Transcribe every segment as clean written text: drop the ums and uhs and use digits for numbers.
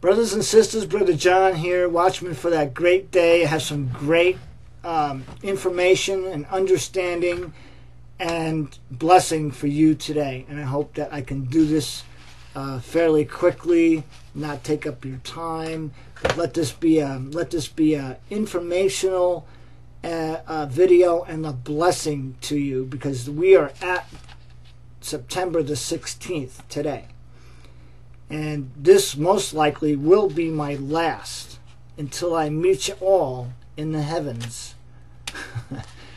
Brothers and sisters, Brother John here, Watchmen for that great day. I have some great information and understanding and blessing for you today. And I hope that I can do this fairly quickly, not take up your time. But let this be a informational video and a blessing to you, because we are at September the 16th today. And this most likely will be my last until I meet you all in the heavens.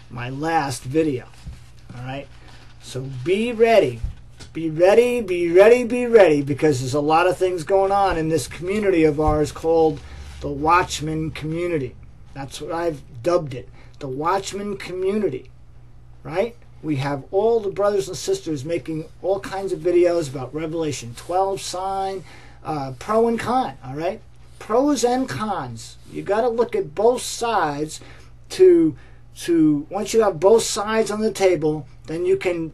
My last video. Alright? So be ready. Be ready, be ready, be ready, because there's a lot of things going on in this community of ours called the Watchmen community. That's what I've dubbed it. The Watchmen community. Right? We have all the brothers and sisters making all kinds of videos about Revelation 12 sign, pro and con, all right? Pros and cons. You got to look at both sides to once you have both sides on the table, then you can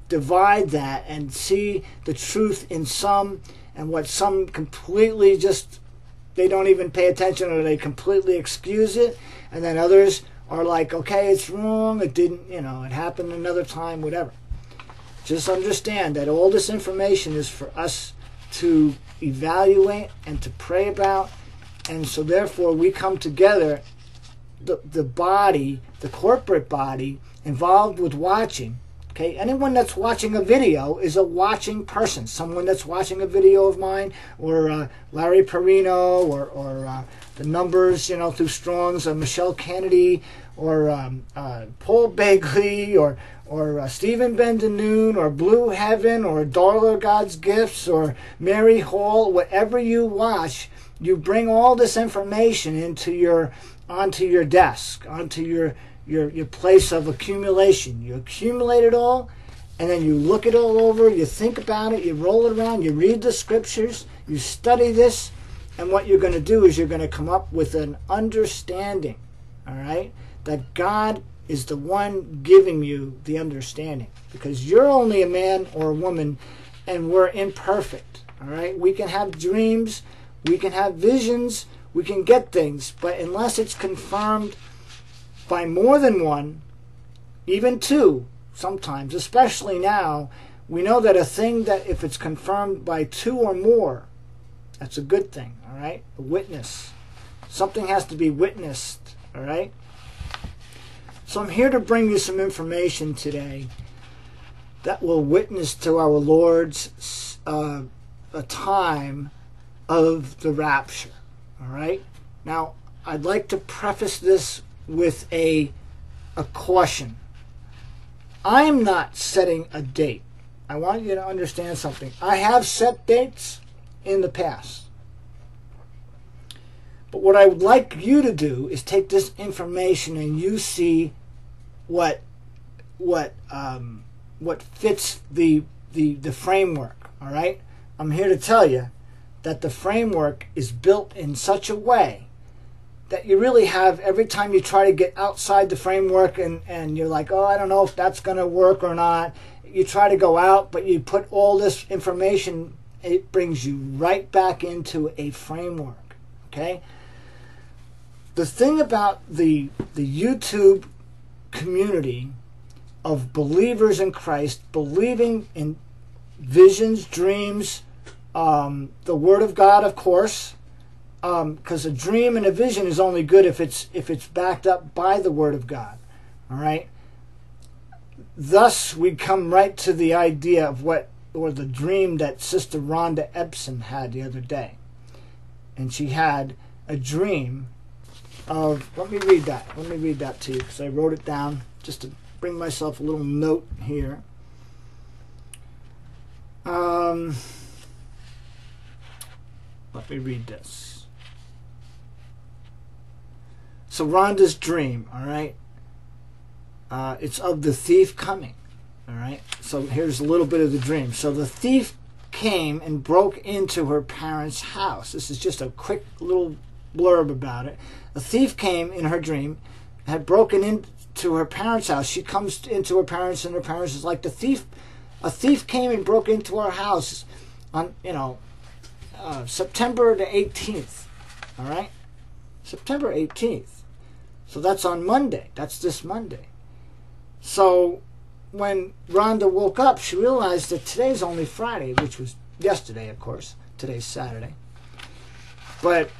divide that and see the truth in some, and what some completely just, they don't even pay attention, or they completely excuse it, and then others are like, okay, it's wrong, it didn't, it happened another time, whatever. Just understand that all this information is for us to evaluate and to pray about, and so therefore we come together, the body, the corporate body, involved with watching. Okay, anyone that's watching a video is a watching person. Someone that's watching a video of mine, or Larry Perino, or the numbers, through Strong's, Michelle Kennedy, or Paul Begley, or Stephen Bendanoon, or Blue Heaven, or Darla God's Gifts, or Mary Hall. Whatever you watch, you bring all this information onto your desk, onto your place of accumulation. You accumulate it all, and then you look it all over, you think about it, you roll it around, you read the scriptures, you study this, and what you're going to do is you're going to come up with an understanding, all right, that God is the one giving you the understanding, because you're only a man or a woman, and we're imperfect, all right? We can have dreams, we can have visions, we can get things, but unless it's confirmed by more than one, even two, sometimes, especially now, we know that a thing that if it's confirmed by two or more, that's a good thing, all right? A witness. Something has to be witnessed, all right? So I'm here to bring you some information today that will witness to our Lord's a time of the rapture, all right? Now, I'd like to preface this with a caution. I'm not setting a date. I want you to understand something. I have set dates in the past. But what I would like you to do is take this information and you see what fits the framework, all right? I'm here to tell you that the framework is built in such a way that you really have, every time you try to get outside the framework and you're like, oh, I don't know if that's going to work or not, you try to go out, but you put all this information, it brings you right back into a framework, okay? The thing about the YouTube community of believers in Christ, believing in visions, dreams, the Word of God, of course, because a dream and a vision is only good if it's backed up by the Word of God. All right. Thus, we come right to the idea of the dream that Sister Rhonda Epson had the other day, and she had a dream of. Let me read that. Let me read that to you, because I wrote it down just to bring myself a little note here. Let me read this. So Rhonda's dream, all right, it's of the thief coming, all right. So here's a little bit of the dream. So the thief came and broke into her parents' house. This is just a quick little blurb about it. A thief came in her dream, had broken into her parents' house. She comes into her parents, and her parents is like, the thief, a thief came and broke into our house, on, September the 18th. All right? September 18th. So that's on Monday. That's this Monday. So when Rhonda woke up, she realized that today's only Friday, which was yesterday, of course. Today's Saturday. But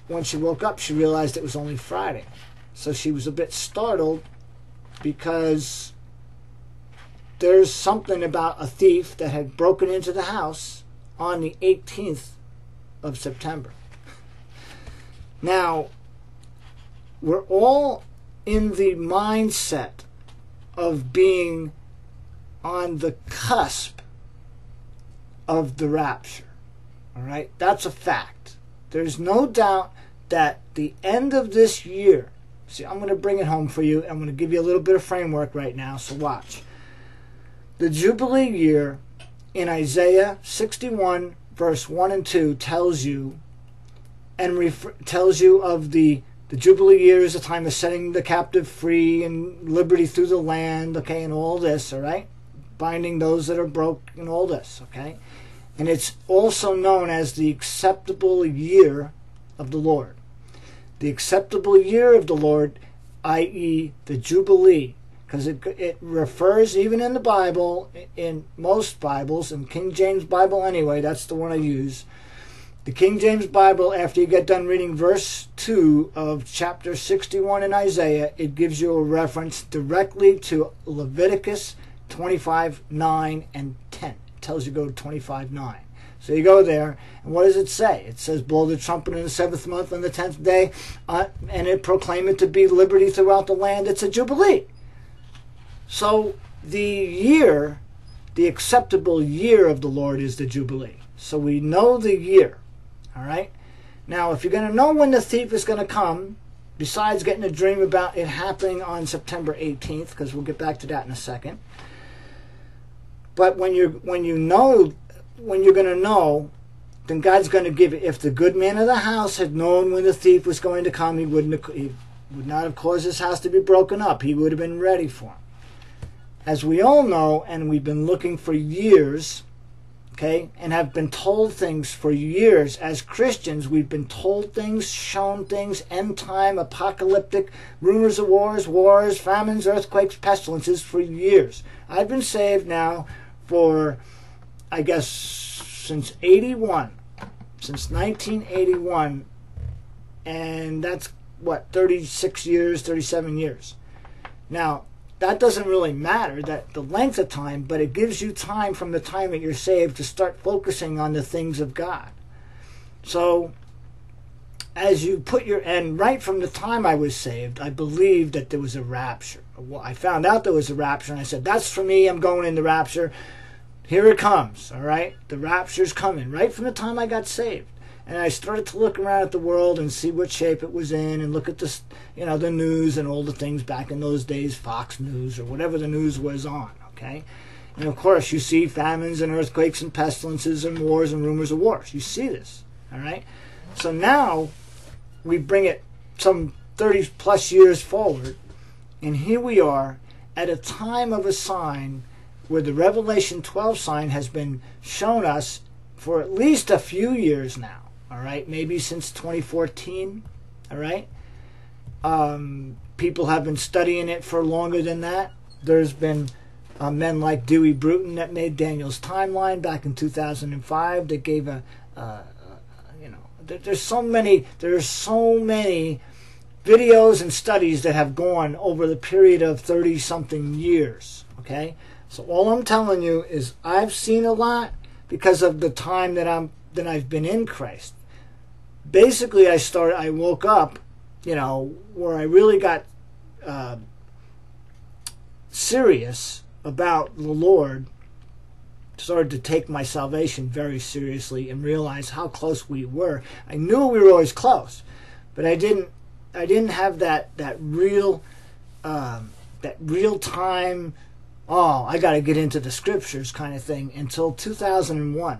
when she woke up, she realized it was only Friday. So she was a bit startled because there's something about a thief that had broken into the house on the 18th of September. Now, we're all in the mindset of being on the cusp of the rapture. All right? That's a fact. There's no doubt that the end of this year, see, I'm going to bring it home for you. I'm going to give you a little bit of framework right now, so watch. The Jubilee year in Isaiah 61, verse 1 and 2 tells you of the Jubilee year is a time of setting the captive free and liberty through the land, okay, and all this, all right? Binding those that are broke and all this, okay? And it's also known as the acceptable year of the Lord. The acceptable year of the Lord, i.e. the Jubilee, because it refers, even in the Bible, in most Bibles, in King James Bible anyway, that's the one I use. The King James Bible, after you get done reading verse 2 of chapter 61 in Isaiah, it gives you a reference directly to Leviticus 25, 9, and 10. It tells you go to 25, 9. So you go there, and what does it say? It says, blow the trumpet in the 7th month on the 10th day, and it proclaim it to be liberty throughout the land. It's a Jubilee. So the year, the acceptable year of the Lord is the Jubilee. So we know the year. All right? Now, if you're going to know when the thief is going to come, besides getting a dream about it happening on September 18th, because we'll get back to that in a second, but when you're going to know, then God's going to give it. If the good man of the house had known when the thief was going to come, he would not have caused his house to be broken up. He would have been ready for him. As we all know, and we've been looking for years, okay, and have been told things for years. As Christians, we've been told things, shown things, end time, apocalyptic, rumors of wars, famines, earthquakes, pestilences for years. I've been saved now for, I guess, since 81, since 1981, and that's, what, 36 years, 37 years. Now, that doesn't really matter, that the length of time, but it gives you time from the time that you're saved to start focusing on the things of God. So, as you put and right from the time I was saved, I believed that there was a rapture. Well, I found out there was a rapture, and I said, that's for me, I'm going in the rapture. Here it comes, all right? The rapture's coming, right from the time I got saved. And I started to look around at the world and see what shape it was in, and look at the, the news and all the things back in those days, Fox News or whatever the news was on, okay? And of course, you see famines and earthquakes and pestilences and wars and rumors of wars. You see this, all right? So now we bring it some 30 plus years forward, and here we are at a time of a sign where the Revelation 12 sign has been shown us for at least a few years now. All right, maybe since 2014, all right? People have been studying it for longer than that. There's been men like Dewey Bruton that made Daniel's timeline back in 2005. That gave there's so many videos and studies that have gone over the period of 30-something years, okay? So all I'm telling you is I've seen a lot because of the time that I've been in Christ. Basically, I woke up, where I really got serious about the Lord, started to take my salvation very seriously and realize how close we were. I knew we were always close, but I didn't have that real time, oh, I got to get into the scriptures kind of thing until 2001,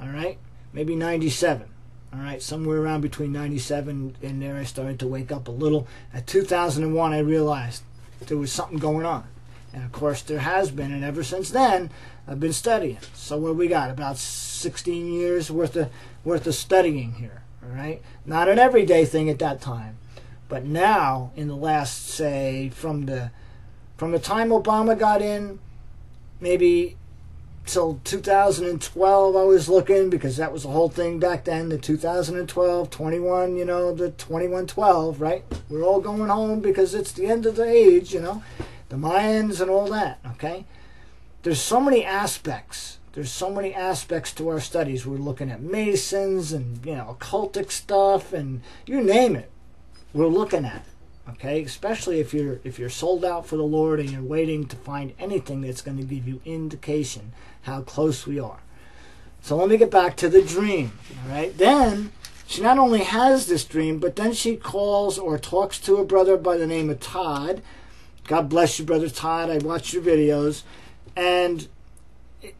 all right? Maybe 97. All right, somewhere around between 97 and there, I started to wake up a little. At 2001, I realized there was something going on. And of course there has been, and ever since then I've been studying. So what we got? About 16 years worth of studying here. All right, not an everyday thing at that time, but now in the last, say, from the time Obama got in, maybe till 2012, I was looking, because that was the whole thing back then. The 2012, 21, you know, the 2112, right? We're all going home because it's the end of the age, you know, the Mayans and all that. Okay, there's so many aspects. There's so many aspects to our studies. We're looking at Masons and, you know, occultic stuff and you name it. We're looking at it, okay? Especially if you're sold out for the Lord and you're waiting to find anything that's going to give you indication how close we are. So let me get back to the dream, all right? Then she not only has this dream, but then she calls or talks to a brother by the name of Todd. God bless you, Brother Todd. I watched your videos. And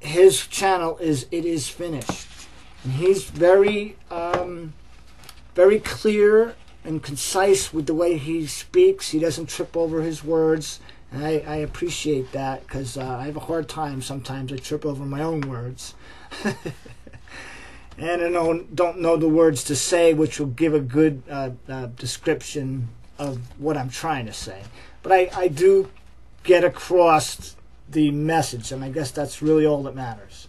his channel is It Is Finished. And he's very, very clear and concise with the way he speaks. He doesn't trip over his words. And I appreciate that, because I have a hard time sometimes. I trip over my own words. And I don't know the words to say, which will give a good description of what I'm trying to say. But I do get across the message, and I guess that's really all that matters.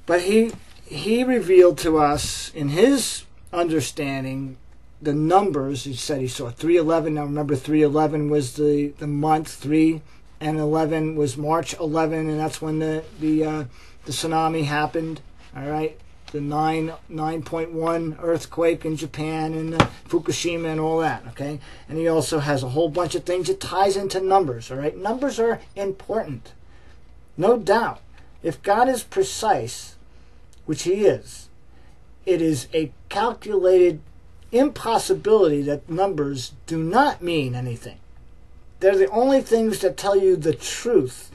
But he revealed to us in his understanding the numbers. He said he saw 311. Now remember, 311 was the month, 3 and 11 was March 11, and that's when the tsunami happened. All right, the 9.1 earthquake in Japan, and Fukushima and all that. Okay, and he also has a whole bunch of things that ties into numbers. All right, numbers are important, no doubt. If God is precise, which He is, it is a calculated impossibility that numbers do not mean anything. They're the only things that tell you the truth.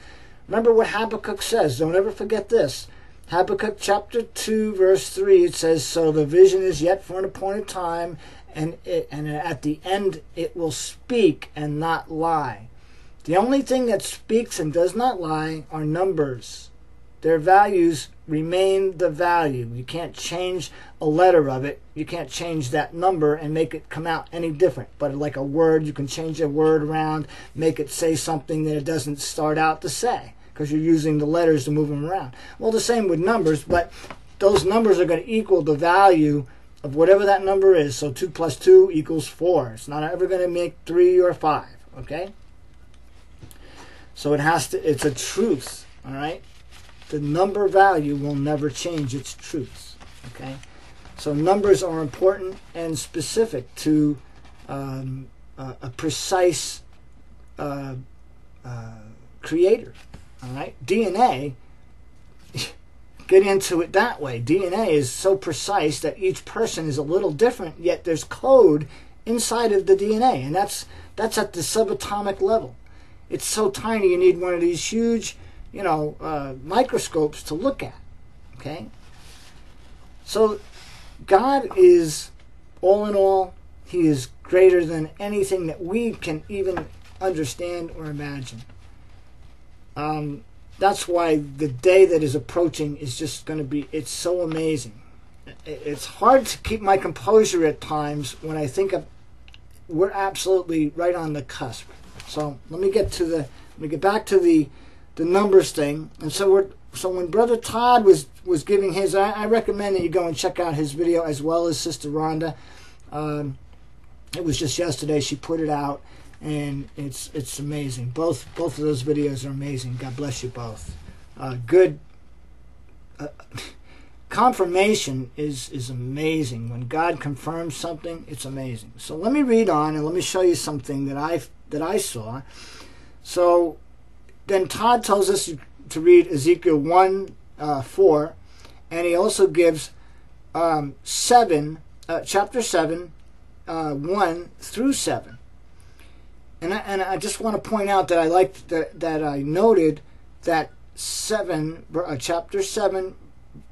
Remember what Habakkuk says. Don't ever forget this. Habakkuk chapter 2, verse 3, it says, "So the vision is yet for an appointed time, and at the end it will speak and not lie." The only thing that speaks and does not lie are numbers. Their values remain the value. You can't change a letter of it. You can't change that number and make it come out any different. But like a word, you can change a word around, make it say something that it doesn't start out to say, because you're using the letters to move them around. Well, the same with numbers, but those numbers are going to equal the value of whatever that number is. So 2 plus 2 equals 4. It's not ever going to make 3 or 5, okay? So it's a truth, all right? The number value will never change its truth, okay? So numbers are important and specific to a precise creator. All right, DNA, get into it that way. DNA is so precise that each person is a little different, yet there's code inside of the DNA, and that's at the subatomic level. It's so tiny you need one of these huge, microscopes to look at. Okay, so God is all in all. He is greater than anything that we can even understand or imagine. That's why the day that is approaching is just going to be, it's so amazing. It's hard to keep my composure at times when I think we're absolutely right on the cusp. So let me get back to the numbers thing. And so when Brother Todd was giving his, I recommend that you go and check out his video, as well as Sister Rhonda. It was just yesterday she put it out. And it's amazing. Both of those videos are amazing. God bless you both. Good confirmation is amazing. When God confirms something, it's amazing. So let me read on and let me show you something that I saw. So then Todd tells us to read Ezekiel 1:4, and he also gives chapter 7, 1 through 7. And I just want to point out that I liked that I noted that chapter 7,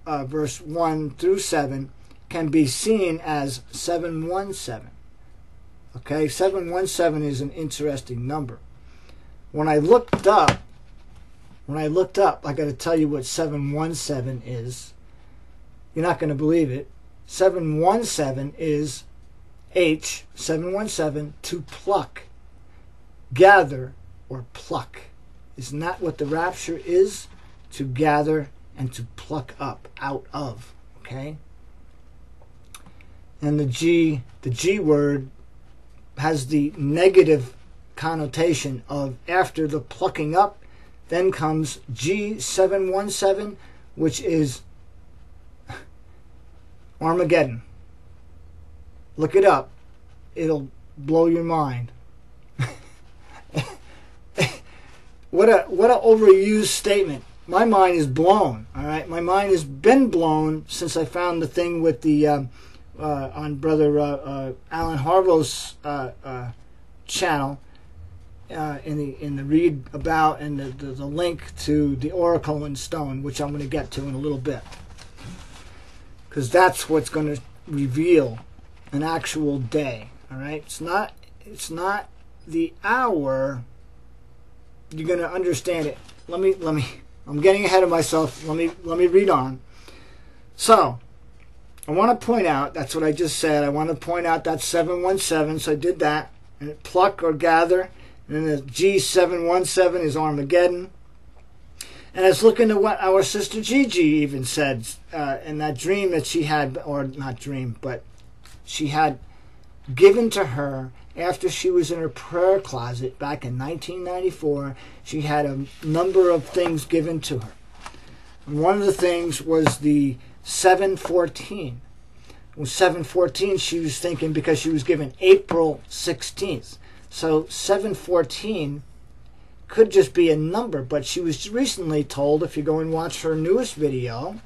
verse 1 through 7 can be seen as 717. Okay, 717 is an interesting number. when I looked up, I got to tell you what 717 is. You're not going to believe it. 717 is H, 717, to pluck, gather, or pluck. Isn't that what the rapture is? To gather and to pluck up, out of, okay? And the G word has the negative connotation of after the plucking up, then comes G717, which is Armageddon. Look it up. It'll blow your mind. What a overused statement. My mind is blown. All right, my mind has been blown since I found the thing with the on Brother Alan Harville's channel in the read about and the link to the Oracle in Stone, which I'm going to get to in a little bit, because that's what's going to reveal an actual day. All right, it's not the hour. You're going to understand it. Let me. I'm getting ahead of myself. Let me read on. So, I want to point out, that's what I just said. I want to point out that 717. So I did that. And pluck or gather. And then the G717 is Armageddon. And I was looking at what our sister Gigi even said in that dream that she had, or not dream, but she had given to her after she was in her prayer closet back in 1994. She had a number of things given to her. And one of the things was the 714. With 714, she was thinking, because she was given April 16th. So 714 could just be a number, but she was recently told, if you go and watch her newest video,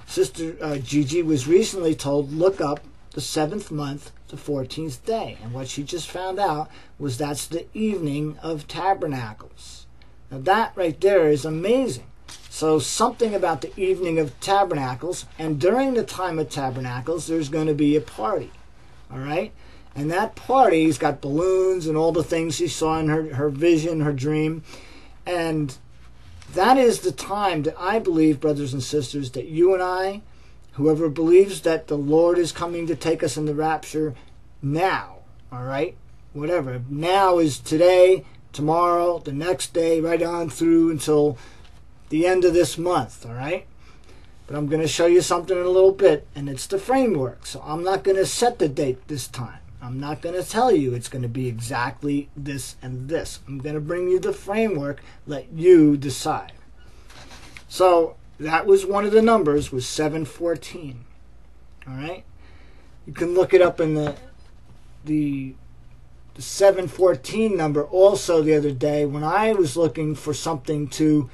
Sister Gigi was recently told, look up the 7th month, the 14th day. And what she just found out was that's the evening of Tabernacles. Now that right there is amazing. So something about the evening of Tabernacles, and during the time of Tabernacles, there's going to be a party. All right? And that party's got balloons and all the things she saw in her vision, her dream. And that is the time that I believe, brothers and sisters, that you and I, whoever believes that the Lord is coming to take us in the rapture now, all right? Whatever. Now is today, tomorrow, the next day, right on through until the end of this month, all right? But I'm going to show you something in a little bit, and it's the framework. So I'm not going to set the date this time. I'm not going to tell you it's going to be exactly this and this. I'm going to bring you the framework, let you decide. So that was one of the numbers, was 714. All right? You can look it up in the 714 number also the other day when I was looking for something to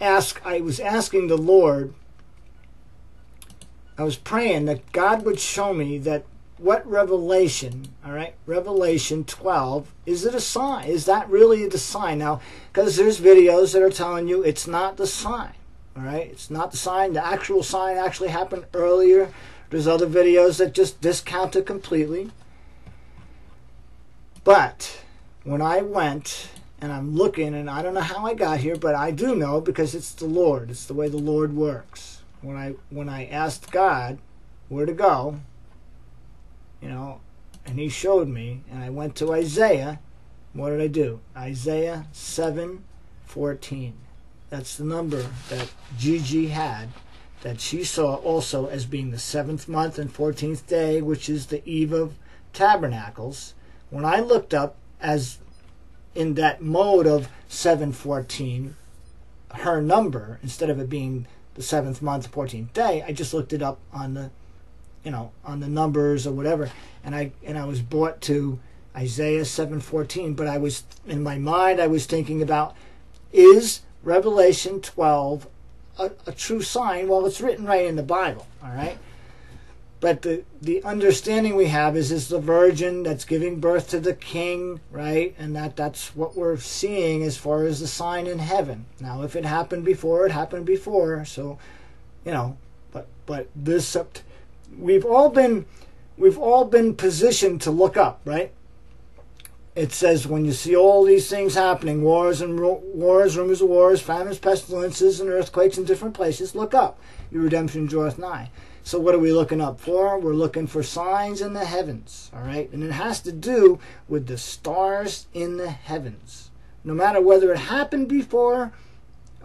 ask. I was asking the Lord, I was praying that God would show me that what Revelation, all right, Revelation 12, is it a sign? Is that really the sign? Now, because there's videos that are telling you it's not the sign, all right? It's not the sign. The actual sign actually happened earlier. There's other videos that just discount it completely. But when I went and I'm looking, and I don't know how I got here, but I do know because it's the Lord. It's the way the Lord works. When I asked God where to go, you know, and he showed me, and I went to Isaiah. What did I do? Isaiah 7:14. That's the number that Gigi had, that she saw also as being the 7th month and 14th day, which is the eve of Tabernacles. When I looked up as in that mode of 714, her number, instead of it being the 7th month, 14th day, I just looked it up on the, you know, on the numbers or whatever, and I was brought to Isaiah 7:14. But I was, in my mind, I was thinking about, is Revelation 12 a true sign? Well, it's written right in the Bible, all right? But the understanding we have is the virgin that's giving birth to the king, right? And that's what we're seeing as far as the sign in heaven. Now, if it happened before, it happened before. So, you know, but this, we've all been positioned to look up, right? it says when you see all these things happening, wars, rumors of wars, famines, pestilences, and earthquakes in different places, look up. Your redemption draweth nigh. So what are we looking up for? We're looking for signs in the heavens, all right? And it has to do with the stars in the heavens. No matter whether it happened before,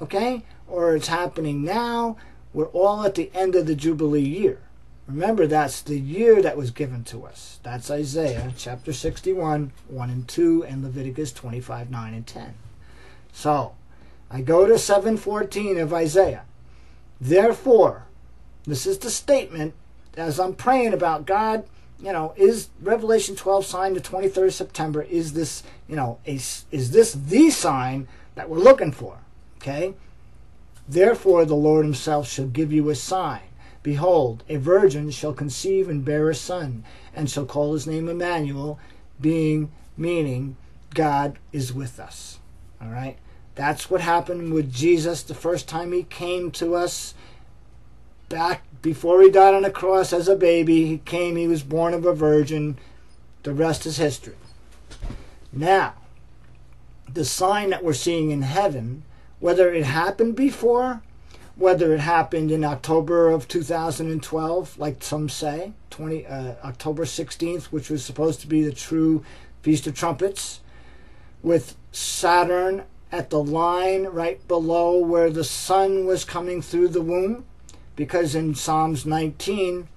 okay, or it's happening now, we're all at the end of the Jubilee year. Remember, that's the year that was given to us. That's Isaiah chapter 61, 1 and 2, and Leviticus 25, 9 and 10. So, I go to 7:14 of Isaiah. Therefore, this is the statement as I'm praying about God, is Revelation 12 sign the 23rd of September, is this, is this the sign that we're looking for? Okay? Therefore, the Lord himself shall give you a sign. Behold, a virgin shall conceive and bear a son, and shall call his name Emmanuel, meaning God is with us. All right? That's what happened with Jesus the first time he came to us. Back before he died on the cross as a baby, he came, he was born of a virgin. The rest is history. Now, the sign that we're seeing in heaven, whether it happened before, whether it happened in October of 2012, like some say, October 16th, which was supposed to be the true Feast of Trumpets, with Saturn at the line right below where the sun was coming through the womb, because in Psalms 19,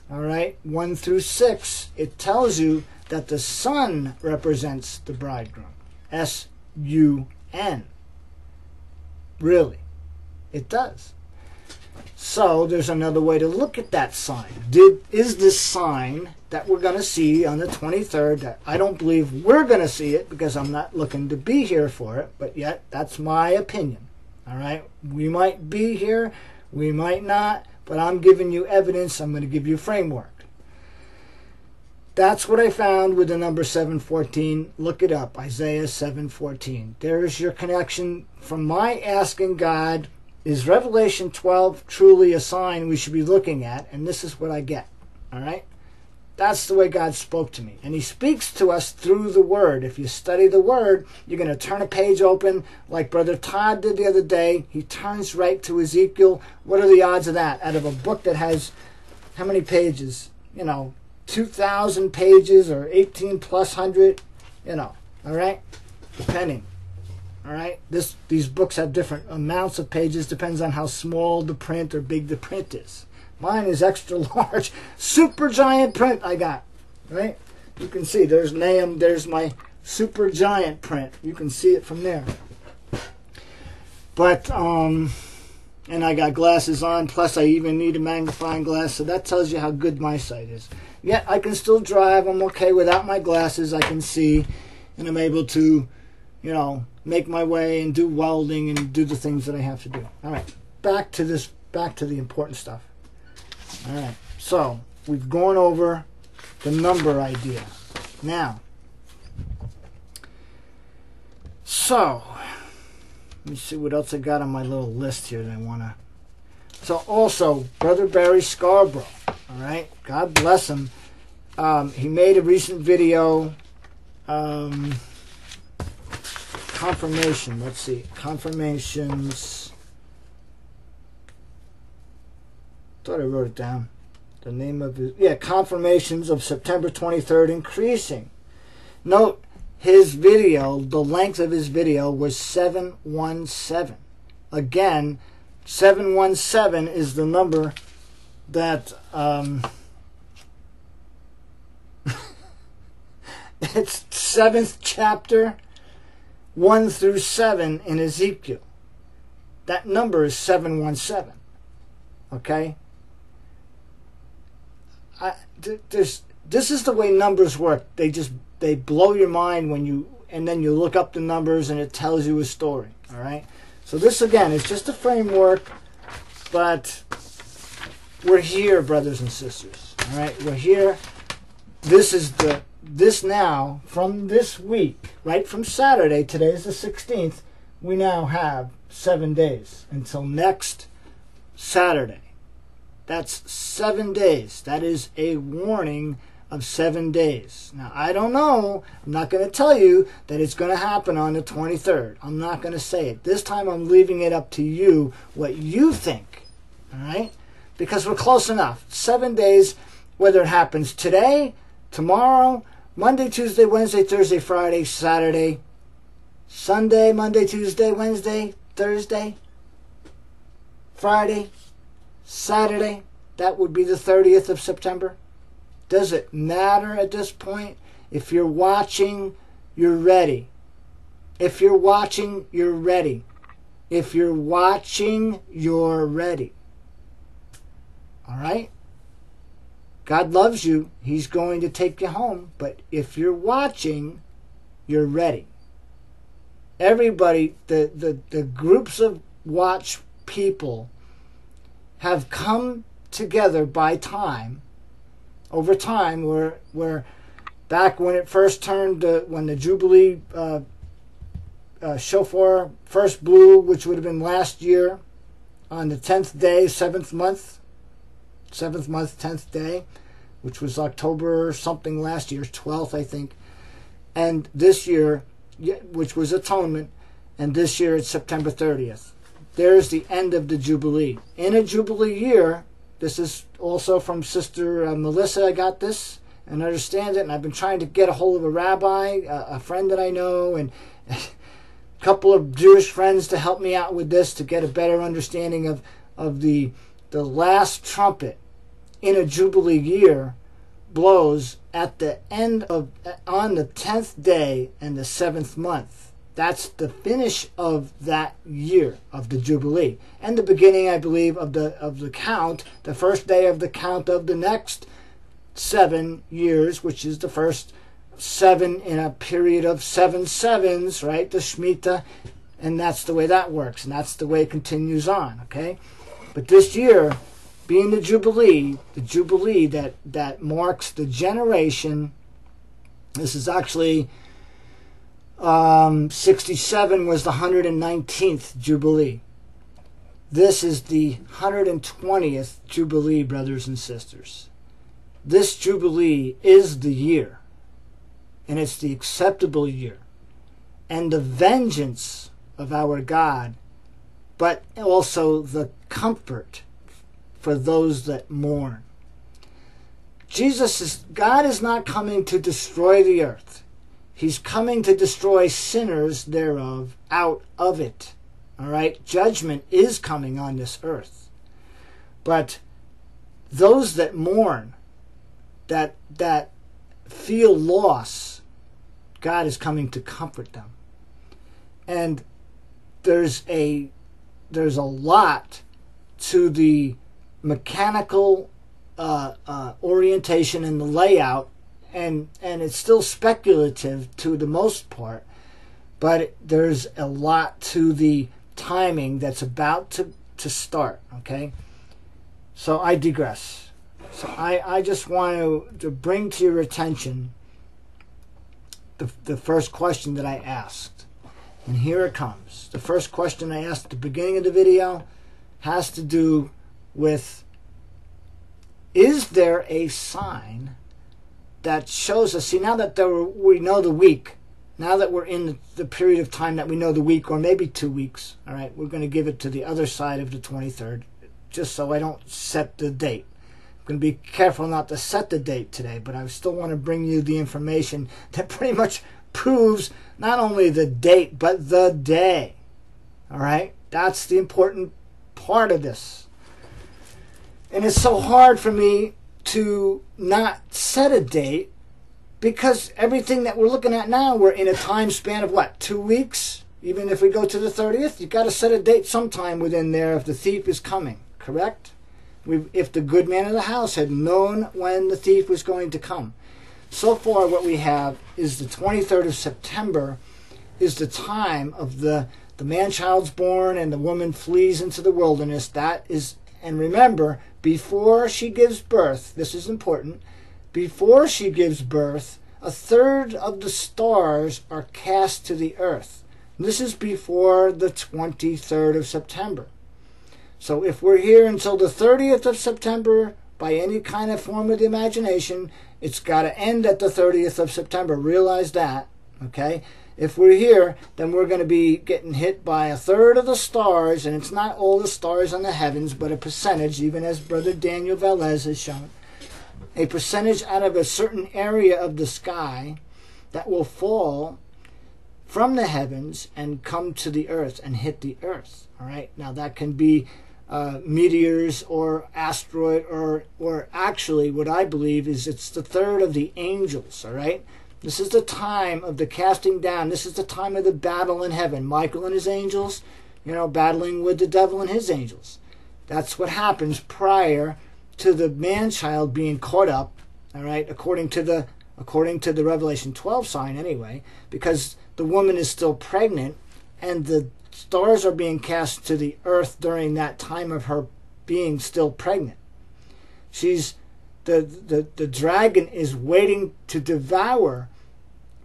all right, 1 through 6, it tells you that the sun represents the bridegroom. S-U-N. Really. It does. So there's another way to look at that sign. Is this sign that we're going to see on the 23rd, that I don't believe we're going to see it because I'm not looking to be here for it, but yet that's my opinion. All right? We might be here, we might not, but I'm giving you evidence. I'm going to give you a framework. That's what I found with the number 714. Look it up, Isaiah 7:14. There's your connection from my asking God, is Revelation 12 truly a sign we should be looking at? And this is what I get. All right? That's the way God spoke to me. And he speaks to us through the Word. If you study the Word, you're going to turn a page open like Brother Todd did the other day. He turns right to Ezekiel. What are the odds of that? Out of a book that has how many pages? 2,000 pages or 18 plus 100, all right? Depending, all right? These books have different amounts of pages, depends on how small the print or big the print is. Mine is extra large, super giant print I got, right? You can see, there's Nahum, there's my super giant print. You can see it from there. But, and I got glasses on, plus I even need a magnifying glass, so that tells you how good my sight is. Yet I can still drive. I'm okay without my glasses. I can see, and I'm able to, make my way and do welding and do the things that I have to do. All right, back to the important stuff. All right, so we've gone over the number idea. Now, so let me see what else I got on my little list here that I want to. So also, Brother Barry Scarborough. All right, God bless him. He made a recent video, confirmation. Let's see, confirmations. Thought I wrote it down. The name of it, confirmations of September 23rd increasing. Note his video. The length of his video was 717. Again, 717 is the number that it's 7th chapter 1 through 7 in Ezekiel. That number is 717. Okay? This is the way numbers work. They blow your mind and then you look up the numbers and it tells you a story. All right? So this again is just a framework, but we're here, brothers and sisters. All right, we're here. This now from this week, right from Saturday. Today is the 16th. We now have 7 days until next Saturday. That's 7 days. That is a warning of 7 days. Now, I don't know. I'm not going to tell you that it's going to happen on the 23rd. I'm not going to say it. This time I'm leaving it up to you, what you think. All right? Because we're close enough. 7 days, whether it happens today, tomorrow, Monday, Tuesday, Wednesday, Thursday, Friday, Saturday, Sunday, Monday, Tuesday, Wednesday, Thursday, Friday, Saturday. That would be the 30th of September. Does it matter at this point? If you're watching, you're ready. If you're watching, you're ready. If you're watching, you're ready. All right? God loves you. He's going to take you home. But if you're watching, you're ready. Everybody, the groups of watch people have come together by time, over time, where back when it first turned, when the Jubilee shofar first blew, which would have been last year, on the 10th day, 7th month, 10th day, which was October something last year, 12th, I think. And this year, which was Atonement, and this year it's September 30th. There's the end of the Jubilee. In a Jubilee year, this is also from Sister Melissa, I got this and understand it, and I've been trying to get a hold of a rabbi, a friend that I know, and a couple of Jewish friends to help me out with this to get a better understanding of the last trumpet in a Jubilee year blows at the end of, on the 10th day and the 7th month. That's the finish of that year of the Jubilee, and the beginning, I believe, of the count, the first day of the count of the next 7 years, which is the first 7 in a period of 7 sevens, right? The Shemitah, and that's the way that works, and that's the way it continues on. Okay, but this year, being the Jubilee that marks the generation. This is actually 67 was the 119th Jubilee. This is the 120th Jubilee, brothers and sisters. This Jubilee is the year, and it's the acceptable year, and the vengeance of our God, but also the comfort for those that mourn. God is not coming to destroy the earth. He's coming to destroy sinners thereof out of it. All right? Judgment is coming on this earth. But those that mourn, that feel loss, God is coming to comfort them. And there's a lot to the mechanical orientation and the layout, and it's still speculative to the most part, but there's a lot to the timing that's about to start. Okay, so I digress. So I just want to bring to your attention the first question that I asked, and here it comes. The first question I asked at the beginning of the video has to do with, is there a sign that shows us, see, now that we know the week, now that we're in the period of time that we know the week, or maybe 2 weeks, all right, we're going to give it to the other side of the 23rd, just so I don't set the date. I'm going to be careful not to set the date today, but I still want to bring you the information that pretty much proves not only the date, but the day. All right? That's the important part of this. And it's so hard for me to not set a date, because everything that we're looking at now, we're in a time span of what, 2 weeks? Even if we go to the 30th, you've got to set a date sometime within there if the thief is coming, correct? If the good man of the house had known when the thief was going to come. So far what we have is the 23rd of September is the time of the man-child's born and the woman flees into the wilderness. That is, and remember, before she gives birth, this is important, before she gives birth, 1/3 of the stars are cast to the earth. This is before the 23rd of September. So if we're here until the 30th of September, by any kind of form of the imagination, It's got to end at the 30th of September. Realize that, okay? If we're here, then we're going to be getting hit by a third of the stars, and it's not all the stars on the heavens, but a percentage, even as Brother Daniel Velez has shown, a percentage out of a certain area of the sky that will fall from the heavens and come to the earth and hit the earth. All right. Now that can be meteors or asteroid, or actually what I believe is it's the third of the angels. All right. This is the time of the casting down. This is the time of the battle in heaven. Michael and his angels, battling with the devil and his angels. That's what happens prior to the man-child being caught up. All right, according to the Revelation 12 sign, anyway, because the woman is still pregnant, and the stars are being cast to the earth during that time of her being still pregnant. The dragon is waiting to devour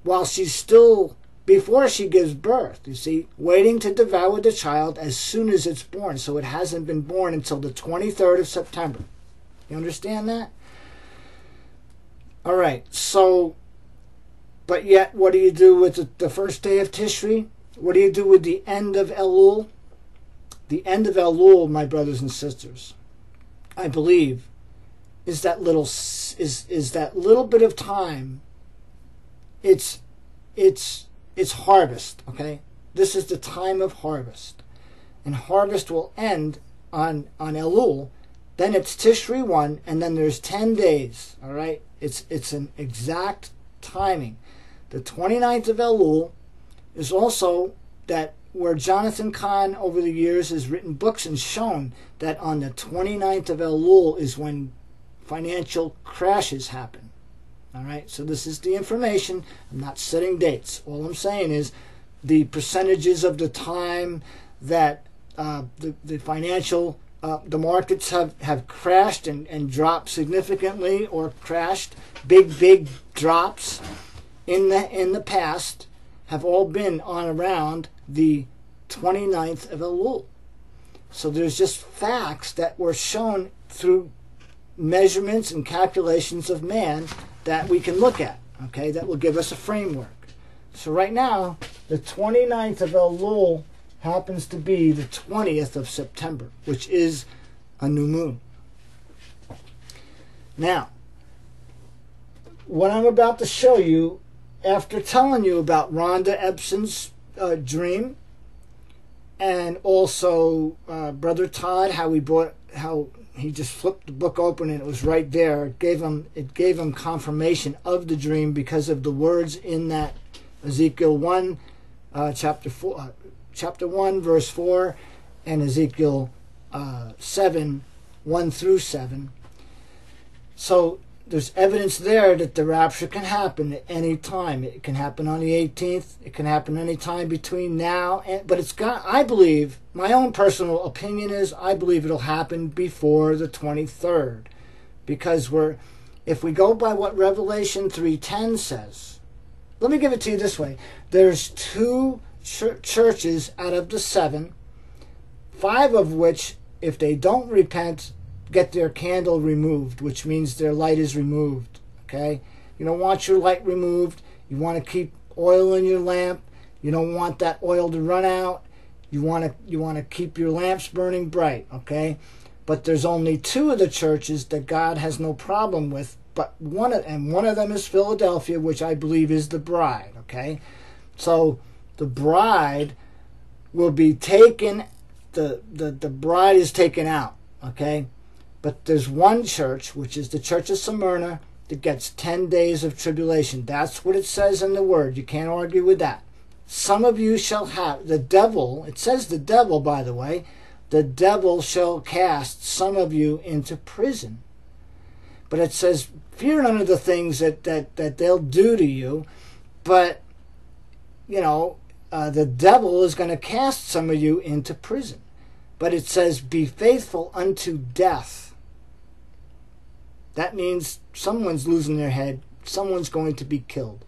while she's still, before she gives birth, you see, waiting to devour the child as soon as it's born. So it hasn't been born until the 23rd of September. You understand that? All right, so, but yet, what do you do with the first day of Tishri? What do you do with the end of Elul? The end of Elul, my brothers and sisters, I believe, is that little bit of time. It's harvest, okay? This is the time of harvest. And harvest will end on Elul. Then it's Tishri 1, and then there's 10 days, all right? It's an exact timing. The 29th of Elul is also that where Jonathan Kahn over the years has written books and shown that on the 29th of Elul is when financial crashes happen. All right, so this is the information. I'm not setting dates. All I'm saying is the percentages of the time that the financial, the markets have crashed and dropped significantly, or crashed, big drops in the past, have all been on around the 29th of Elul. So there's just facts that were shown through measurements and calculations of man that we can look at, okay, that will give us a framework. So right now, the 29th of Elul happens to be the 20th of September, which is a new moon. Now, what I'm about to show you, after telling you about Rhonda Ebsen's dream, and also Brother Todd, how he just flipped the book open and it was right there. It gave him confirmation of the dream because of the words in that Ezekiel 1, chapter 1, verse 4, and Ezekiel 7, 1 through 7. So there's evidence there that the rapture can happen at any time. It can happen on the 18th. It can happen any time between now and, but I believe, my own personal opinion is, I believe it'll happen before the 23rd, because if we go by what Revelation 3:10 says, let me give it to you this way. There's 2 churches out of the 7, 5 of which, if they don't repent, get their candle removed, which means their light is removed. Okay, you don't want your light removed. You want to keep oil in your lamp. You don't want that oil to run out. You want to keep your lamps burning bright. Okay, but there's only 2 of the churches that God has no problem with, but one of them is Philadelphia, which I believe is the bride. Okay, so the bride will be taken. The bride is taken out. Okay. But there's one church, which is the Church of Smyrna, that gets 10 days of tribulation. That's what it says in the Word. You can't argue with that. Some of you shall have, the devil, it says the devil, by the way, the devil shall cast some of you into prison. But it says, fear none of the things that they'll do to you, but, the devil is going to cast some of you into prison. But it says, be faithful unto death. That means someone's losing their head. Someone's going to be killed.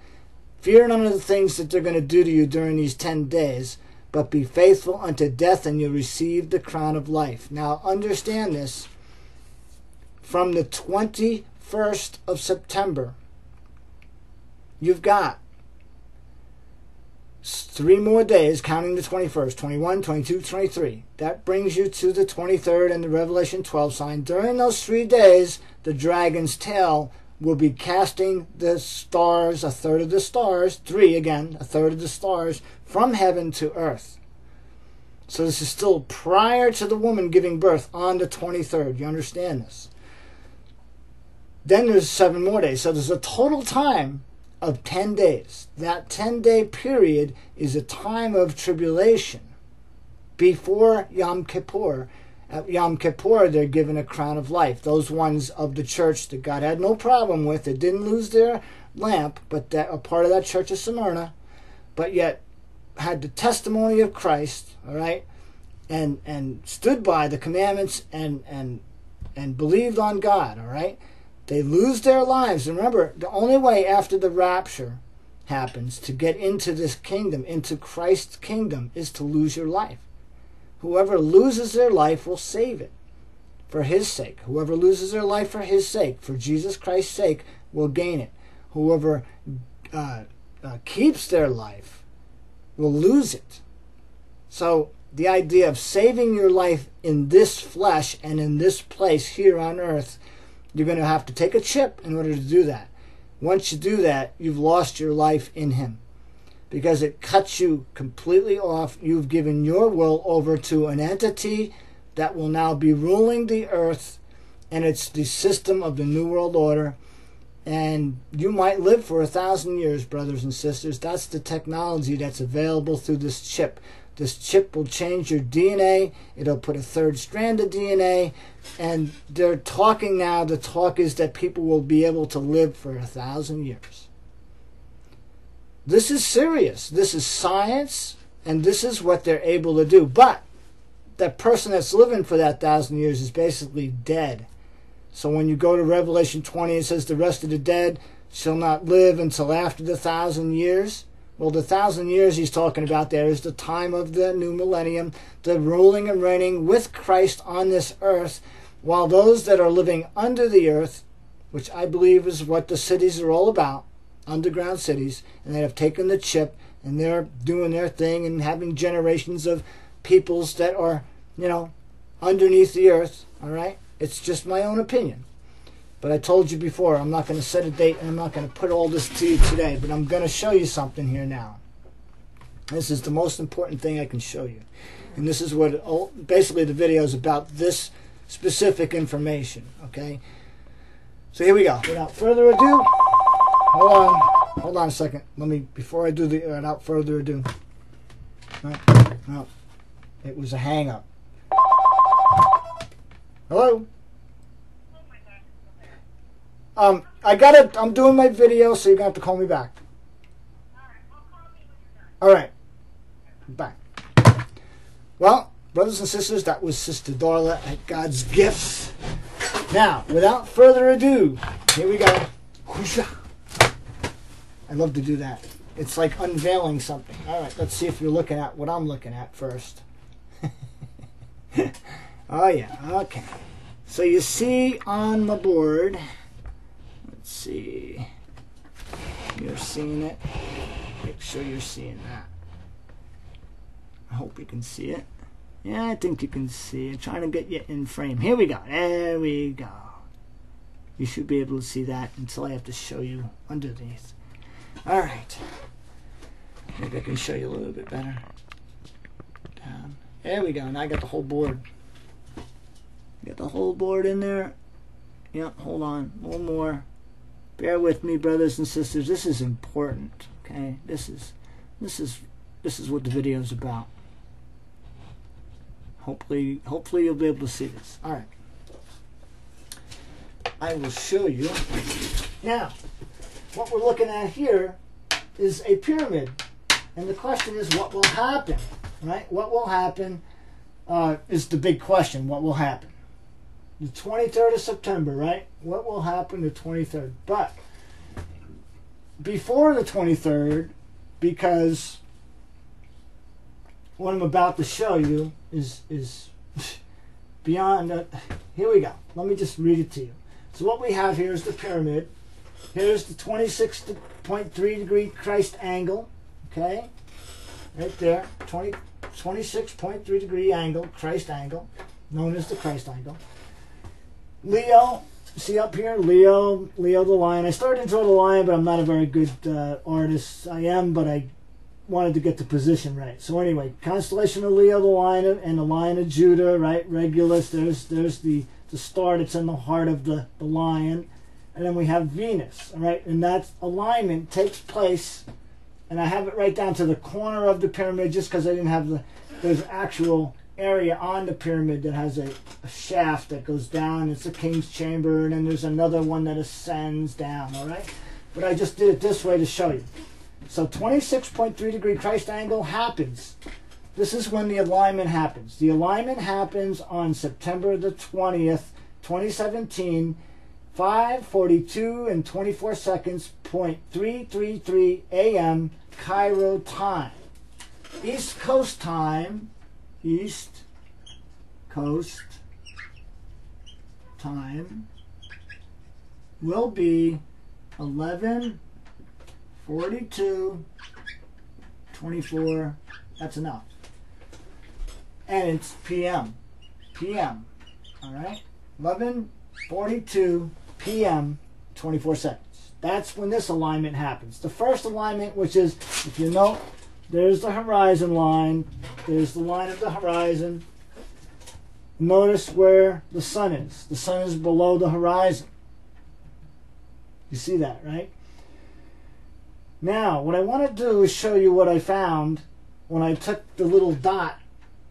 Fear none of the things that they're going to do to you during these 10 days, but be faithful unto death, and you'll receive the crown of life. Now, understand this. From the 21st 21st of September, you've got 3 more days, counting the 21st, 21, 22, 23. That brings you to the 23rd and the Revelation 12 sign. During those 3 days, the dragon's tail will be casting the stars, a third of the stars, 3 again, a third of the stars, from heaven to earth. So this is still prior to the woman giving birth on the 23rd. You understand this? Then there's 7 more days. So there's a total time of 10 days. That 10-day period is a time of tribulation before Yom Kippur. At Yom Kippur, they're given a crown of life. Those ones of the church that God had no problem with, that didn't lose their lamp, but that are part of that church of Smyrna, but yet had the testimony of Christ, all right, and stood by the commandments and believed on God, all right. They lose their lives. And remember, the only way after the rapture happens to get into this kingdom, into Christ's kingdom, is to lose your life. Whoever loses their life will save it for his sake. Whoever loses their life for his sake, for Jesus Christ's sake, will gain it. Whoever keeps their life will lose it. So the idea of saving your life in this flesh and in this place here on earth, you're going to have to take a chip in order to do that. Once you do that, you've lost your life in him, because it cuts you completely off. You've given your will over to an entity that will now be ruling the earth, and it's the system of the New World Order. And you might live for 1,000 years, brothers and sisters. That's the technology that's available through this chip. This chip will change your DNA. It'll put a 3rd strand of DNA. And they're talking now, the talk is that people will be able to live for 1,000 years. This is serious. This is science, and this is what they're able to do. But that person that's living for that 1,000 years is basically dead. So when you go to Revelation 20, it says the rest of the dead shall not live until after the 1,000 years. Well, the 1,000 years he's talking about there is the time of the new millennium, the ruling and reigning with Christ on this earth, while those that are living under the earth, which I believe is what the cities are all about, underground cities, and they have taken the chip, and they're doing their thing and having generations of peoples that are, underneath the earth, all right? It's just my own opinion. But I told you before, I'm not going to set a date, and I'm not going to put all this to you today, but I'm going to show you something here now. This is the most important thing I can show you. And this is what, basically the video is about, this specific information, okay? So here we go. Without further ado, hold on a second. Before I do the, without further ado. No, it was a hang-up. Hello? I'm doing my video, so you're going to have to call me back. Alright. Bye. Well, brothers and sisters, that was Sister Darla at God's Gifts. Now, without further ado, here we go. I love to do that. It's like unveiling something. Alright, let's see if you're looking at what I'm looking at first. Oh yeah, okay. So you see on my board, let's see, you're seeing it. Make sure you're seeing that. I hope you can see it. Yeah, I think you can see it. Trying to get you in frame. Here we go. There we go. You should be able to see that until I have to show you underneath. Alright. Maybe I can show you a little bit better. Down. There we go. Now I got the whole board. Get the whole board in there. Yep, hold on. A little more. Bear with me, brothers and sisters. This is important. Okay? This is what the video is about. Hopefully you'll be able to see this. Alright. I will show you. Now, what we're looking at here is a pyramid. And the question is, what will happen? Right? What will happen is the big question. What will happen? The 23rd of September, right? What will happen the 23rd? But before the 23rd, because what I'm about to show you is beyond that. Here we go. Let me just read it to you. So what we have here is the pyramid. Here's the 26.3 degree Christ angle. Okay? Right there. 26.3 degree angle, Christ angle, known as the Christ angle. Leo, see up here? Leo the lion. I started to draw the lion, but I'm not a very good artist. I am, but I wanted to get the position right. So anyway, constellation of Leo, the lion, and the lion of Judah, right? Regulus, there's the star that's in the heart of the lion. And then we have Venus, all right? And that alignment takes place, and I have it right down to the corner of the pyramid just because I didn't have there's actual area on the pyramid that has a shaft that goes down. It's the king's chamber, and then there's another one that ascends down, all right? But I just did it this way to show you. So 26.3 degree Christ angle happens. This is when the alignment happens. The alignment happens on September the 20th, 2017, 5:42 and 24 seconds, 0.333 a.m. Cairo time. East Coast time, East Coast time will be 11:42:24. That's enough. And it's PM. PM. All right? 11:42 PM, 24 seconds. That's when this alignment happens. The first alignment, which is, if you note, there's the horizon line. There's the line of the horizon. Notice where the sun is. The sun is below the horizon. You see that, right? Now, what I want to do is show you what I found when I took the little dot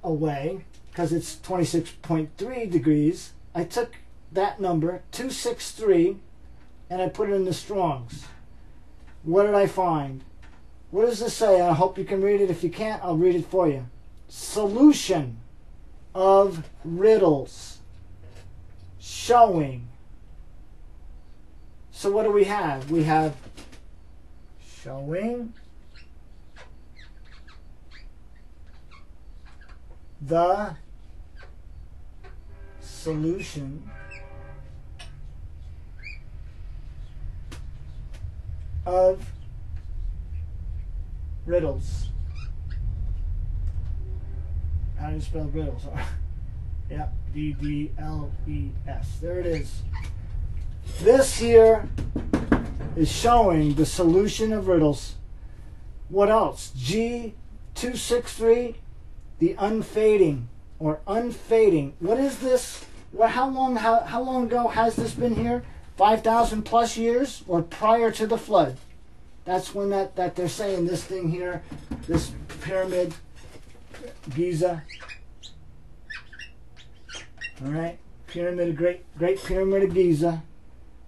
away, because it's 26.3 degrees. I took that number, 263, and I put it in the Strongs. What did I find? What does this say? I hope you can read it. If you can't, I'll read it for you. Solution of riddles. Showing. So what do we have? We have showing the solution of riddles. How do you spell riddles? Yeah, D-D-L-E-S. There it is. This here is showing the solution of riddles. What else? G263, the unfading or unfading. What is this? Well, how long ago has this been here? 5,000 plus years, or prior to the flood? That's when that they're saying this thing here, this pyramid, Giza. All right, pyramid, great pyramid of Giza,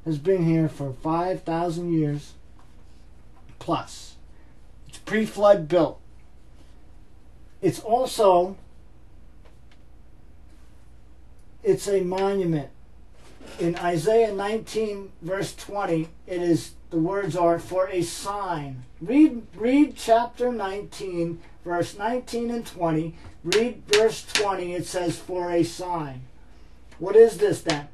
has been here for 5,000 years plus. It's pre-flood built. It's also, it's a monument. In Isaiah 19 verse 20, it is, the words are for a sign. Read chapter 19 verse 19 and 20. Read verse 20. It says for a sign. What is this then?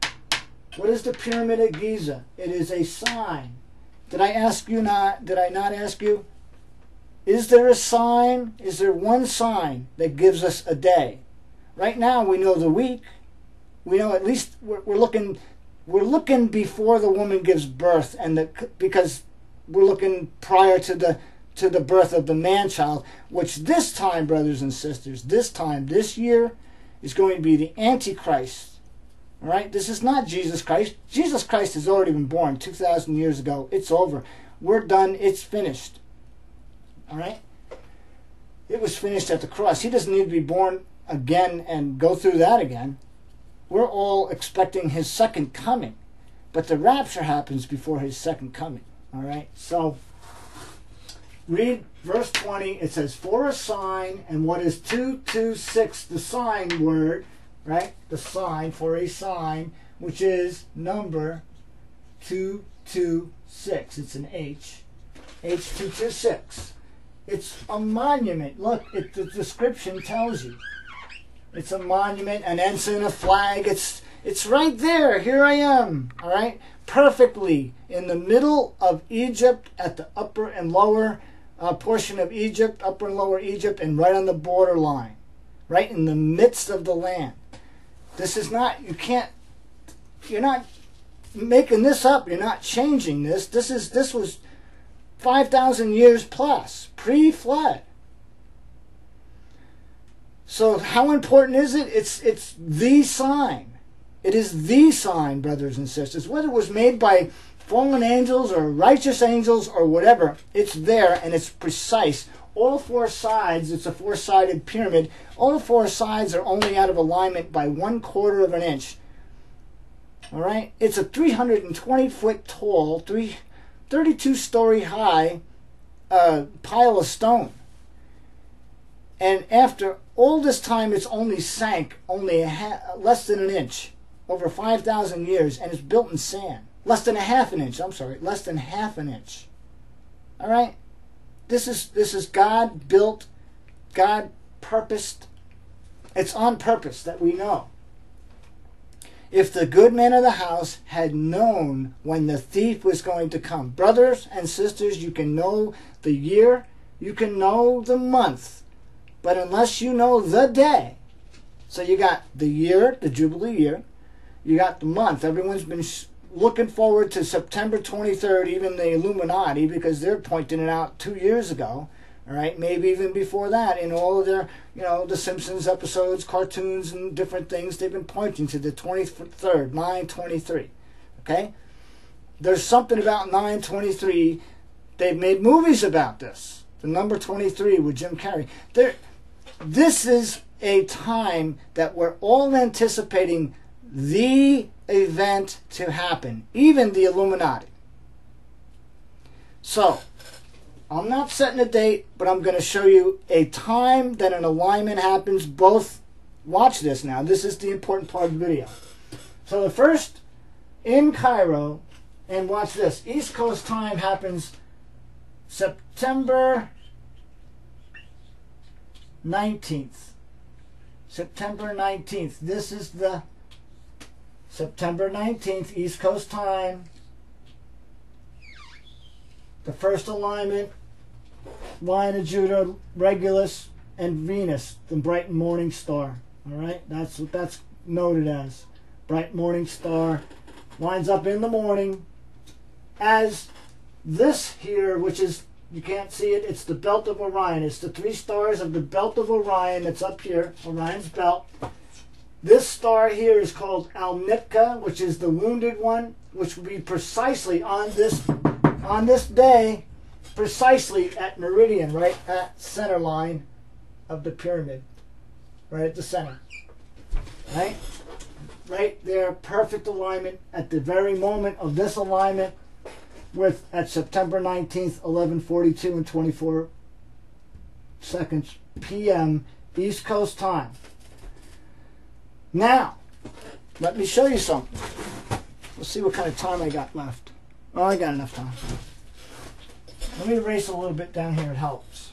What is the pyramid of Giza? It is a sign. Did I not ask you? Is there a sign? Is there one sign that gives us a day? Right now we know the week. We know at least we're looking before the woman gives birth, and because we're looking prior to the birth of the man-child, which this time, brothers and sisters, this year is going to be the Antichrist. All right? This is not Jesus Christ. Jesus Christ has already been born 2,000 years ago. It's over. We're done. It's finished. All right? It was finished at the cross. He doesn't need to be born again and go through that again. We're all expecting his second coming. But the rapture happens before his second coming. All right? So, read verse 20. It says, for a sign, and what is 226, the sign word, right? The sign, for a sign, which is number 226. It's an H. H226. It's a monument. Look, the description tells you. It's a monument, an ensign, a flag. It's right there. Here I am. All right? Perfectly in the middle of Egypt, at the upper and lower portion of Egypt, upper and lower Egypt, and right on the borderline. Right in the midst of the land. This is not, you're not making this up. You're not changing this. This was 5,000 years plus, pre-flood. So how important is it? It's the sign. It is the sign, brothers and sisters. Whether it was made by fallen angels or righteous angels or whatever, it's there and it's precise. All four sides, it's a four-sided pyramid, all four sides are only out of alignment by 1/4 of an inch. All right? It's a 320-foot tall, 32-story high pile of stone. And after all this time, it's only sank less than an inch, over 5,000 years, and it's built in sand. Less than half an inch. All right? This is God built, God purposed. It's on purpose that we know. If the good man of the house had known when the thief was going to come. Brothers and sisters, you can know the year, you can know the month, but unless you know the day. So you got the year, the Jubilee year, you got the month. Everyone's been looking forward to September 23rd, even the Illuminati, because they're pointing it out 2 years ago. All right, maybe even before that, in all of their, the Simpsons episodes, cartoons, and different things, they've been pointing to the 23rd, 9/23. Okay, there's something about 9/23. They've made movies about this. The number 23 with Jim Carrey. This is a time that we're all anticipating the event to happen, even the Illuminati. So, I'm not setting a date, but I'm going to show you a time that an alignment happens. Both, watch this now. This is the important part of the video. So the first in Cairo, and watch this. East Coast time happens September 19th. September 19th. This is the September 19th, East Coast time. The first alignment, Lion of Judah, Regulus, and Venus, the bright morning star. All right, that's what that's noted as. Bright morning star lines up in the morning as this here, which is, you can't see it, it's the belt of Orion. It's the 3 stars of the belt of Orion that's up here, Orion's belt. This star here is called Al-Nitka, which is the wounded one, which will be precisely on this day, precisely at meridian, right at center line of the pyramid, right at the center, right there, perfect alignment at the very moment of this alignment, with at September 19th, 11:42 and 24 seconds p.m. East Coast time. Now, let me show you something. Let's see what kind of time I got left. Oh, I got enough time. Let me erase a little bit down here. It helps.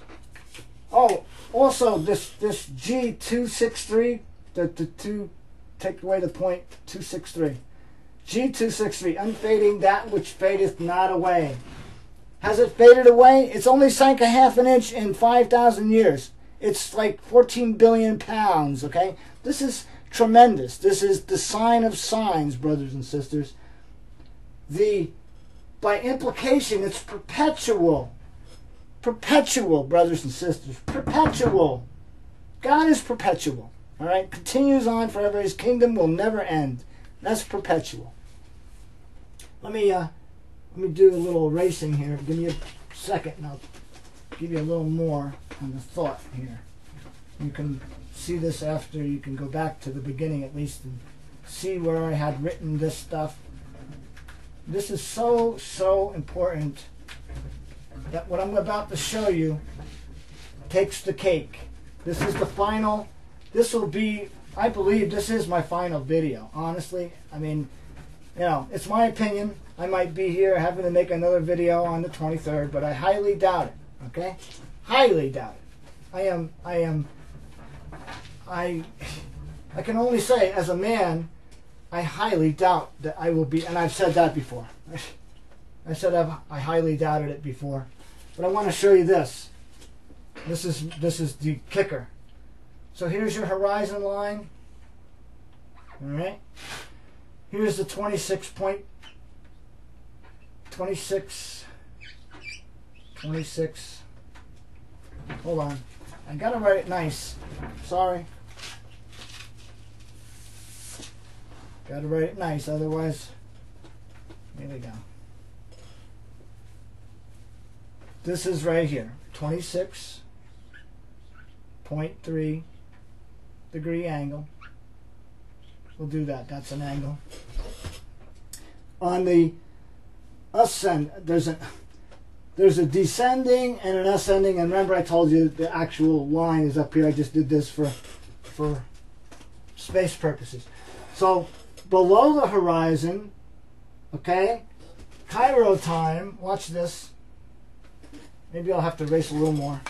Oh, also this G263, the 2, take away the point, 263. G263, unfading that which fadeth not away. Has it faded away? It's only sank a half an inch in 5,000 years. It's like 14 billion pounds, okay? This is tremendous. This is the sign of signs, brothers and sisters. By implication, it's perpetual. Perpetual, brothers and sisters. Perpetual. God is perpetual. All right? Continues on forever. His kingdom will never end. That's perpetual. Let me do a little erasing here. Give me a second and I'll give you a little more on the thought here. You can see this after. You can go back to the beginning at least and see where I had written this stuff. This is so important that what I'm about to show you takes the cake. This is the final. This will be, I believe this is my final video, honestly. I mean, it's my opinion. I might be here having to make another video on the 23rd, but I highly doubt it, okay? Highly doubt it. I can only say, as a man, I highly doubt that I will be, and I've said that before. I said I highly doubted it before. But I want to show you this. This is the kicker. So here's your horizon line. All right. Here's the 26. Hold on. I gotta write it nice. Sorry. Gotta write it nice, otherwise. Here we go. This is right here. 26.3 degree angle. We'll do that. That's an angle. On the ascend, there's a descending and an ascending, and remember I told you the actual line is up here. I just did this for space purposes. So below the horizon, okay, Cairo time, watch this. Maybe I'll have to erase a little more.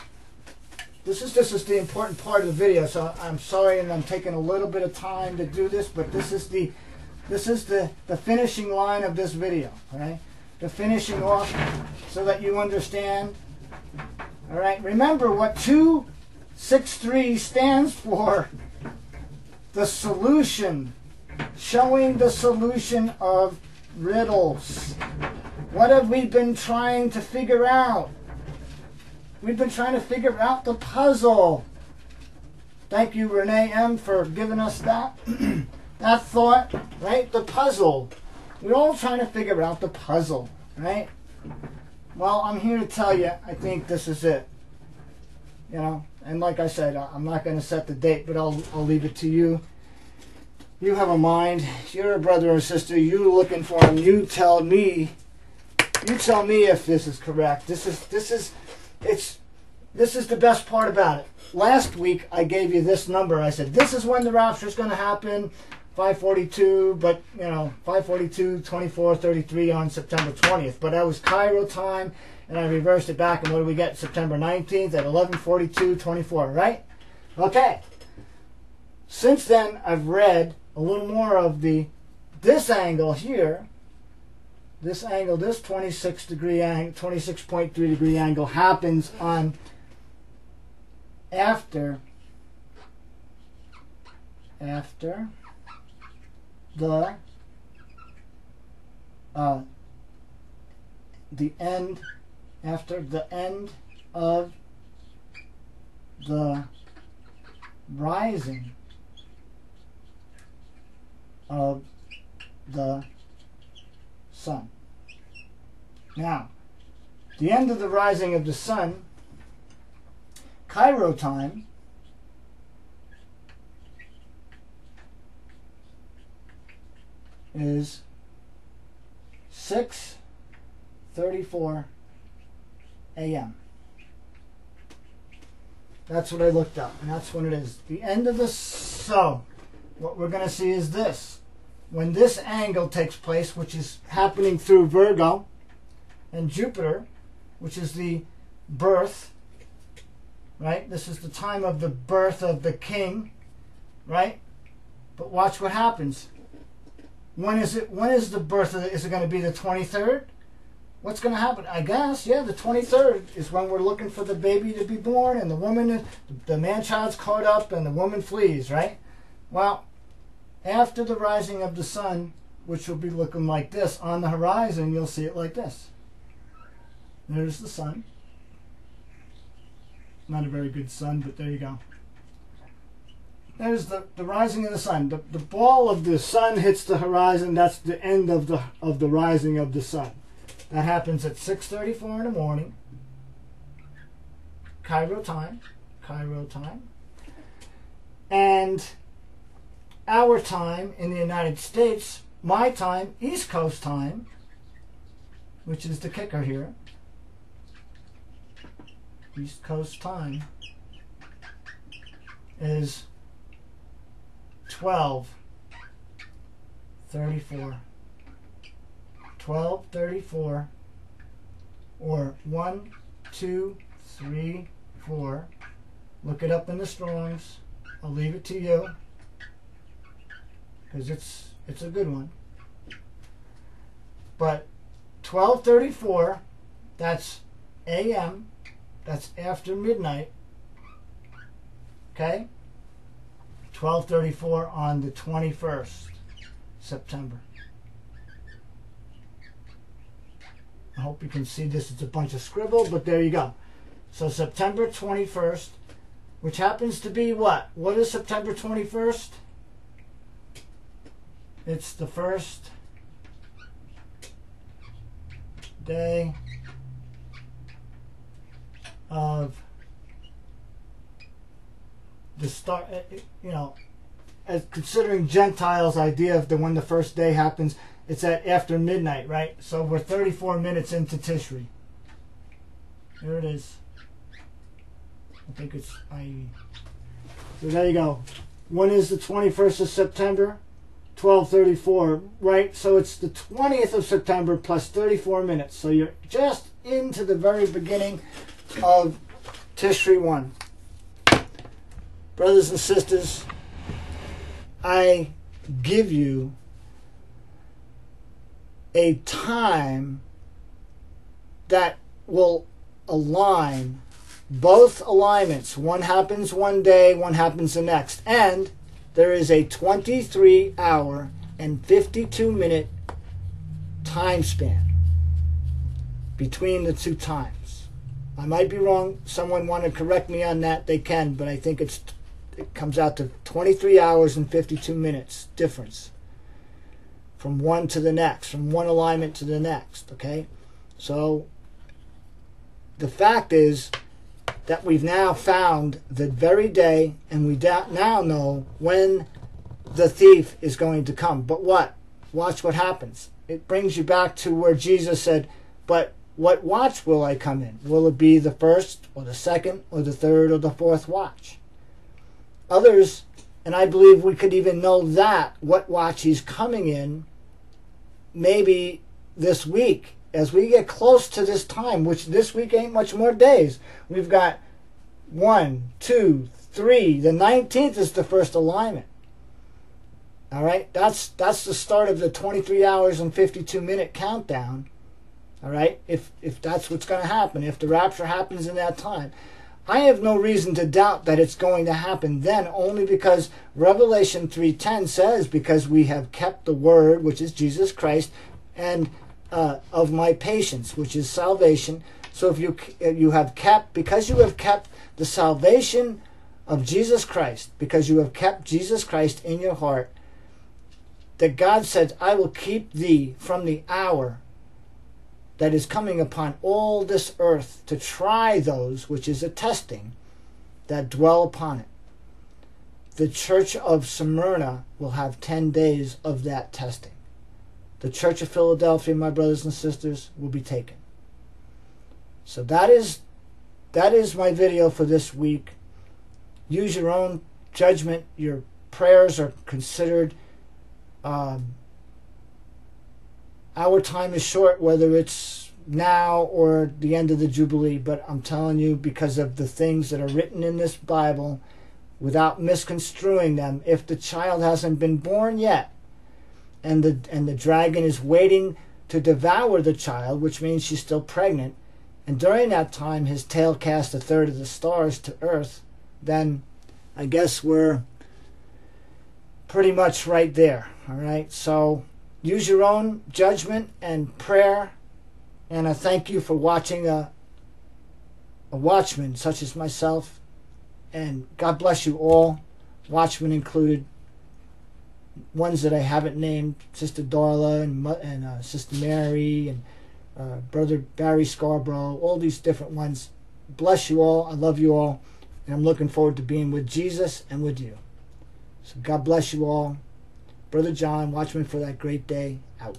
This is the important part of the video, so I'm sorry and I'm taking a little bit of time to do this, but this is the finishing line of this video, okay? The finishing off so that you understand. All right, remember what 263 stands for: the solution, showing the solution of riddles. What have we been trying to figure out? We've been trying to figure out the puzzle. Thank you, Renee M., for giving us that that thought, right? The puzzle. We're all trying to figure out the puzzle, right? Well, I'm here to tell you, I think this is it. You know, and like I said, I'm not going to set the date, but I'll leave it to you. You have a mind. You're a brother or sister. You're looking for him. You tell me. You tell me if this is correct. This is the best part about it. Last week I gave you this number. I said this is when the rapture is going to happen. 5:42, but you know, 5:42, 24:33 on September 20th. But that was Cairo time, and I reversed it back. And what do we get? September 19th at 11:42:24. Right? Okay. Since then, I've read a little more of this angle here. This angle, this 26.3 degree angle happens on after the end of the rising of the sun. Now, the end of the rising of the sun, Cairo time, is 6:34 a.m. That's what I looked up, and that's when it is. The end of the so what we're going to see is this. When this angle takes place, which is happening through Virgo and Jupiter, which is the birth, right? This is the time of the birth of the king, right? But watch what happens. When is it? When is the birth of it? Is it going to be the 23rd? What's going to happen? I guess, yeah, the 23rd is when we're looking for the baby to be born, and the woman, the man-child's caught up, and the woman flees, right? Well, after the rising of the sun, which will be looking like this, on the horizon, you'll see it like this. There's the sun. Not a very good sun, but there you go. There's the rising of the sun. The ball of the sun hits the horizon. That's the end of the rising of the sun. That happens at 6:34 in the morning. Cairo time. And our time in the United States, my time, East Coast time, which is the kicker here. East Coast time is 12:34. 12:34, or 1, 2, 3, 4. Look it up in the Strongs. I'll leave it to you, because It's a good one. But 12:34, that's a.m., that's after midnight. Okay? 12:34 on the 21st September. I hope you can see this. It's a bunch of scribble, but there you go. So September 21st, which happens to be what? What is September 21st? It's the first day of the start, as considering Gentiles' idea of when the first day happens, it's at after midnight, right? So we're 34 minutes into Tishri. Here it is. I think it's IE. So there you go. When is the 21st of September? 12:34, right? So it's the 20th of September plus 34 minutes. So you're just into the very beginning of Tishri 1. Brothers and sisters, I give you a time that will align both alignments. One happens one day, one happens the next. And there is a 23-hour and 52-minute time span between the two times. I might be wrong. Someone want to correct me on that, they can, but I think it comes out to 23 hours and 52 minutes difference from one to the next, from one alignment to the next, okay? So the fact is that we've now found the very day, and we now know when the thief is going to come. But what? Watch what happens. It brings you back to where Jesus said, but what watch will I come in? Will it be the first or the second or the third or the fourth watch? Others, and I believe we could even know that, what watch he's coming in, maybe this week. As we get close to this time, which this week ain't much more days, we've got 1, 2, 3. The 19th is the first alignment. All right, that's the start of the 23 hours and 52-minute countdown. All right, if that's what's going to happen, if the rapture happens in that time, I have no reason to doubt that it's going to happen then, only because Revelation 3:10 says, because we have kept the word, which is Jesus Christ, and of my patience, which is salvation. So if you have kept, because you have kept the salvation of Jesus Christ, because you have kept Jesus Christ in your heart, that God said, I will keep thee from the hour that is coming upon all this earth to try those, which is a testing, that dwell upon it. The church of Smyrna will have 10 days of that testing. The Church of Philadelphia, my brothers and sisters, will be taken. So that is my video for this week. Use your own judgment. Your prayers are considered. Our time is short, whether it's now or the end of the Jubilee. But I'm telling you, because of the things that are written in this Bible, without misconstruing them, if the child hasn't been born yet, and the dragon is waiting to devour the child, which means she's still pregnant, and during that time his tail casts 1/3 of the stars to earth, then I guess we're pretty much right there. All right, so use your own judgment and prayer, and I thank you for watching a watchman such as myself, and God bless you all, watchmen included. Ones that I haven't named, Sister Darla and Sister Mary and Brother Barry Scarborough, all these different ones. Bless you all. I love you all. And I'm looking forward to being with Jesus and with you. So God bless you all. Brother John, watchman for that great day, out.